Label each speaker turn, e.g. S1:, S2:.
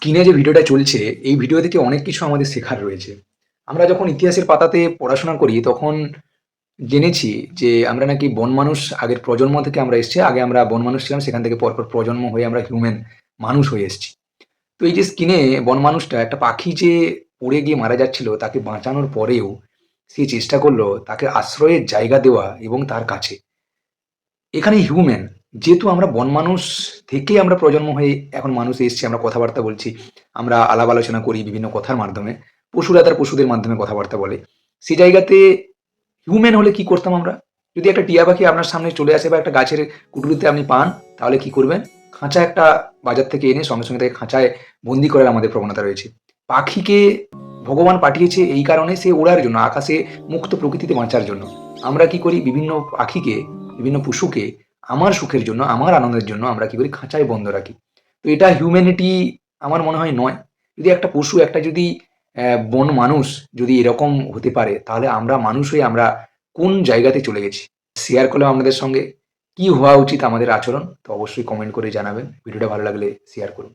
S1: স্ক্রিনে যে ভিডিওটা চলছে, এই ভিডিও থেকে অনেক কিছু আমাদের শেখার রয়েছে। আমরা যখন ইতিহাসের পাতাতে পড়াশোনা করি, তখন জেনেছি যে আমরা নাকি বনমানুষ আগের প্রজন্ম থেকে আমরা এসেছি। আগে আমরা বনমানুষ ছিলাম, সেখান থেকে পরপর প্রজন্ম হয়ে আমরা হিউম্যান মানুষ হয়ে এসেছি। তো এই যে স্ক্রিনে বনমানুষটা একটা পাখি যে উড়ে গিয়ে মারা যাচ্ছিল, তাকে বাঁচানোর পরেও সে চেষ্টা করলো তাকে আশ্রয়ের জায়গা দেওয়া এবং তার কাছে। এখানে হিউম্যান, যেহেতু আমরা বনমানুষ থেকে আমরা প্রজন্ম হয়ে এখন মানুষ এসেছি, আমরা কথাবার্তা বলছি, আমরা আলাপ আলোচনা করি বিভিন্ন কথার মাধ্যমে। পশুরা তার পশুদের মাধ্যমে কথাবার্তা বলে। সেই জায়গাতে হিউম্যান হলে কি করতাম আমরা? যদি একটা টিয়া পাখি আপনার সামনে চলে আসে বা একটা গাছের কুটুরিতে আপনি পান, তাহলে কি করবেন? খাঁচা একটা বাজার থেকে এনে সঙ্গে সঙ্গে তাকে খাঁচায় বন্দি করার আমাদের প্রবণতা রয়েছে। পাখিকে ভগবান পাঠিয়েছে এই কারণে, সে ওড়ার জন্য, আকাশে মুক্ত প্রকৃতিতে বাঁচার জন্য। আমরা কি করি? বিভিন্ন পাখিকে, বিভিন্ন পশুকে আমার সুখের জন্য, আমার আনন্দের জন্য আমরা কি করি? খাঁচায় বন্ধ রাখি। তো এটা হিউম্যানিটি আমার মনে হয় নয়। যদি একটা পশু, একটা যদি বন মানুষ যদি এরকম হতে পারে, তাহলে আমরা মানুষ হয়ে আমরা কোন জায়গাতে চলে গেছি? শেয়ার করলাম আপনাদের সঙ্গে। কি হওয়া উচিত আমাদের আচরণ? তো অবশ্যই কমেন্ট করে জানাবেন। ভিডিওটা ভালো লাগলে শেয়ার করুন।